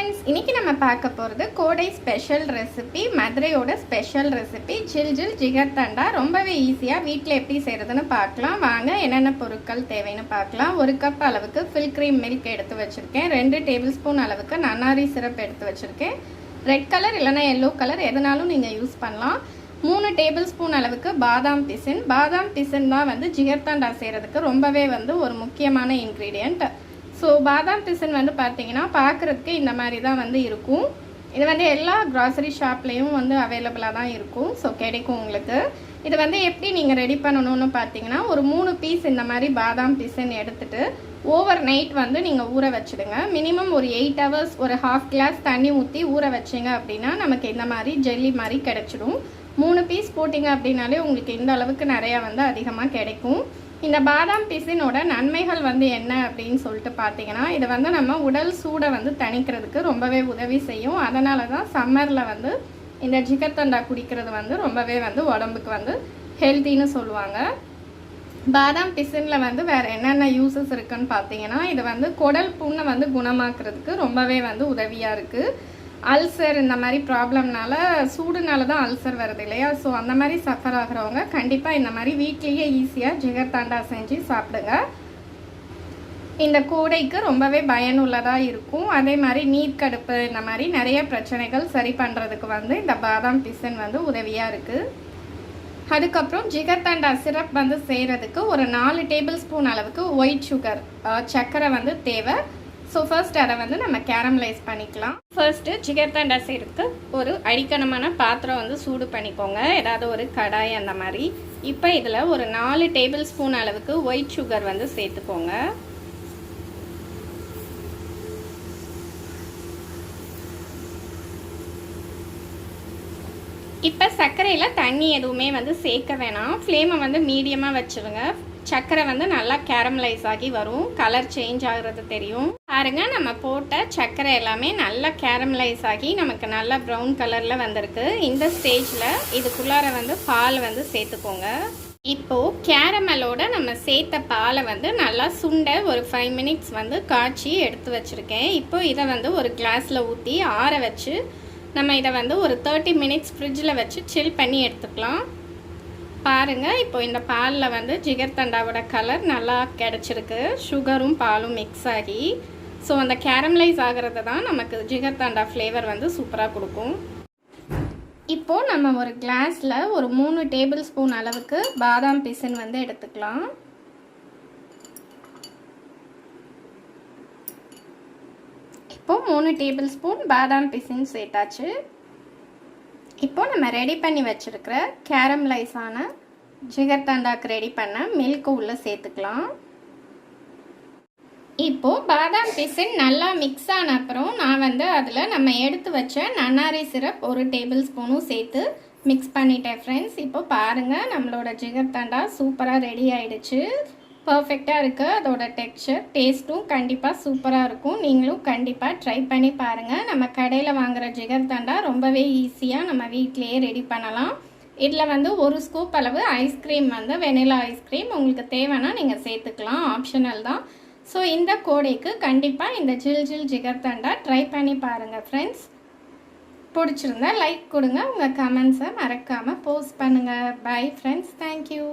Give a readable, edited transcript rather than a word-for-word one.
Friends, இன்றைக்கி நம்ம பார்க்க போகிறது கோடை ஸ்பெஷல் ரெசிபி, மதுரையோட ஸ்பெஷல் ரெசிபி ஜில் ஜில் ஜிகர்தண்டா. ரொம்பவே ஈஸியாக வீட்டில் எப்படி செய்கிறதுன்னு பார்க்கலாம். வாங்க என்னென்ன பொருட்கள் தேவைன்னு பார்க்கலாம். 1 கப் அளவுக்கு ஃபில் க்ரீம் மில்க் எடுத்து வச்சுருக்கேன். 2 டேபிள் ஸ்பூன் அளவுக்கு நன்னாரி சிரப் எடுத்து வச்சுருக்கேன். ரெட் கலர் இல்லைனா எல்லோ கலர் எதுனாலும் நீங்கள் யூஸ் பண்ணலாம். 3 டேபிள் ஸ்பூன் அளவுக்கு பாதாம் பிசின். பாதாம் பிசின் தான் வந்து ஜிகர்தண்டா செய்கிறதுக்கு ரொம்பவே வந்து ஒரு முக்கியமான இன்க்ரீடியண்ட். ஸோ பாதாம் பிசின் வந்து பார்த்தீங்கன்னா பார்க்குறதுக்கு இந்த மாதிரி தான் வந்து இருக்கும். இது வந்து எல்லா க்ராசரி ஷாப்லேயும் வந்து அவைலபிளாக தான் இருக்கும். ஸோ கிடைக்கும் உங்களுக்கு. இது வந்து எப்படி நீங்கள் ரெடி பண்ணணும்னு பார்த்தீங்கன்னா, ஒரு 3 பீஸ் இந்த மாதிரி பாதாம் பிசின் எடுத்துகிட்டு ஓவர் நைட் வந்து நீங்கள் ஊற வச்சுடுங்க. மினிமம் ஒரு 8 ஹவர்ஸ் ஒரு ½ கிளாஸ் தண்ணி ஊற்றி ஊற வச்சிங்க அப்படின்னா நமக்கு இந்த மாதிரி ஜெல்லி மாதிரி கிடச்சிடும். 3 பீஸ் போட்டிங்க அப்படின்னாலே உங்களுக்கு இந்த அளவுக்கு நிறையா வந்து அதிகமாக கிடைக்கும். இந்த பாதாம் பிசினோட நன்மைகள் வந்து என்ன அப்படின்னு சொல்லிட்டு பார்த்தீங்கன்னா, இது வந்து நம்ம உடல் சூடை வந்து தணிக்கிறதுக்கு ரொம்பவே உதவி செய்யும். அதனால தான் சம்மரில் வந்து இந்த ஜிகர்தண்டா குடிக்கிறது வந்து ரொம்பவே வந்து உடம்புக்கு வந்து ஹெல்த்தின்னு சொல்லுவாங்க. பாதாம் பிசினில் வந்து வேறு என்னென்ன யூசஸ் இருக்குன்னு பார்த்தீங்கன்னா, இது வந்து குடல் புண்ணை வந்து குணமாக்குறதுக்கு ரொம்பவே வந்து உதவியாக இருக்குது. அல்சர் இந்த மாதிரி ப்ராப்ளம்னால, சூடுனால தான் அல்சர் வருது இல்லையா? ஸோ அந்த மாதிரி சஃபர் ஆகிறவங்க கண்டிப்பாக இந்த மாதிரி வீட்லேயே ஈஸியாக ஜிகர்தண்டா செஞ்சு சாப்பிடுங்க. இந்த கோடைக்கு ரொம்பவே பயனுள்ளதாக இருக்கும். அதே மாதிரி நீர்க்கடுப்பு இந்த மாதிரி நிறைய பிரச்சனைகள் சரி பண்ணுறதுக்கு வந்து இந்த பாதாம் பிசின் வந்து உதவியாக இருக்குது. அதுக்கப்புறம் ஜிகர்தண்டா சிரப் வந்து செய்கிறதுக்கு ஒரு 4 டேபிள் ஸ்பூன் அளவுக்கு ஒயிட் சுகர் சர்க்கரை வந்து தேவை. ஸோ ஃபர்ஸ்ட் அதை வந்து நம்ம கேரமலைஸ் பண்ணிக்கலாம். ஃபர்ஸ்ட்டு ஜிகர்தண்டா செய்கிறதுக்கு ஒரு அடிக்கணமான பாத்திரம் வந்து சூடு பண்ணிக்கோங்க, ஏதாவது ஒரு கடாய் அந்த மாதிரி. இப்போ இதில் ஒரு 4 டேபிள் ஸ்பூன் அளவுக்கு ஒயிட் சுகர் வந்து சேர்த்துக்கோங்க. இப்போ சர்க்கரையில் தண்ணி எதுவுமே வந்து சேர்க்க வேணாம். ஃப்ளேமை வந்து மீடியமாக வச்சுருங்க. சர்க்கரை வந்து நல்லா கேரமலைஸ் ஆகி வரும். கலர் சேஞ்ச் ஆகுறது தெரியும். பாருங்க, நம்ம போட்ட சர்க்கரை எல்லாமே நல்லா கேரமலைஸ் ஆகி நமக்கு நல்லா ப்ரௌன் கலரில் வந்திருக்கு. இந்த ஸ்டேஜில் இதுக்குள்ளார வந்து பால் வந்து சேர்த்துக்கோங்க. இப்போது கேரமலோட நம்ம சேர்த்த பாலை வந்து நல்லா சுண்ட ஒரு 5 மினிட்ஸ் வந்து காய்ச்சி எடுத்து வச்சுருக்கேன். இப்போ இதை வந்து ஒரு கிளாஸில் ஊற்றி ஆற வச்சு நம்ம இதை வந்து ஒரு 30 மினிட்ஸ் ஃப்ரிட்ஜில் வச்சு சில் பண்ணி எடுத்துக்கலாம். பாருங்கள், இப்போ இந்த பாலில் வந்து ஜிகர்தண்டாவோட கலர் நல்லா கிடச்சிருக்கு. சுகரும் பாலும் மிக்ஸ் ஆகி. ஸோ அந்த கேரமலைஸ் ஆகிறது தான் நமக்கு ஜிகர்தண்டா ஃப்ளேவர் வந்து சூப்பராக கொடுக்கும். இப்போது நம்ம ஒரு கிளாஸில் ஒரு 3 டேபிள் ஸ்பூன் அளவுக்கு பாதாம் பிசின் வந்து எடுத்துக்கலாம். இப்போது 3 டேபிள் ஸ்பூன் பாதாம் பிசின் சேர்த்தாச்சு. இப்போ நம்ம ரெடி பண்ணி வச்சுருக்கிற கேரமலைஸான ஜிகர்தண்டாக்கு ரெடி பண்ண மில்க் உள்ளே சேர்த்துக்கலாம். இப்போது பாதாம் பிசின் நல்லா மிக்ஸ் ஆன அப்புறம் நான் வந்து அதில் நம்ம எடுத்து வச்ச நன்னாரி சிரப் 1 டேபிள் ஸ்பூனும் சேர்த்து மிக்ஸ் பண்ணிட்டேன் ஃப்ரெண்ட்ஸ். இப்போ பாருங்கள், நம்மளோட ஜிகர்தண்டா சூப்பராக ரெடி ஆகிடுச்சு. பர்ஃபெக்டாக இருக்குது. அதோட டெக்ஸ்சர் டேஸ்ட்டும் கண்டிப்பாக சூப்பராக இருக்கும். நீங்களும் கண்டிப்பாக ட்ரை பண்ணி பாருங்கள். நம்ம கடையில் வாங்குகிற ஜிகர்தண்டா ரொம்பவே ஈஸியாக நம்ம வீட்டிலையே ரெடி பண்ணலாம். இதில் வந்து 1 ஸ்கூப் அளவு ஐஸ்கிரீம் வந்து வெனிலா ஐஸ்கிரீம் உங்களுக்கு தேவைன்னா நீங்கள் சேர்த்துக்கலாம், ஆப்ஷனல் தான். ஸோ இந்த கோடைக்கு கண்டிப்பாக இந்த ஜில் ஜில் ஜிகர்தண்டா ட்ரை பண்ணி பாருங்கள் ஃப்ரெண்ட்ஸ். பிடிச்சிருந்தா லைக் கொடுங்க. உங்கள் கமெண்ட்ஸை மறக்காமல் போஸ்ட் பண்ணுங்கள். Bye friends, thank you.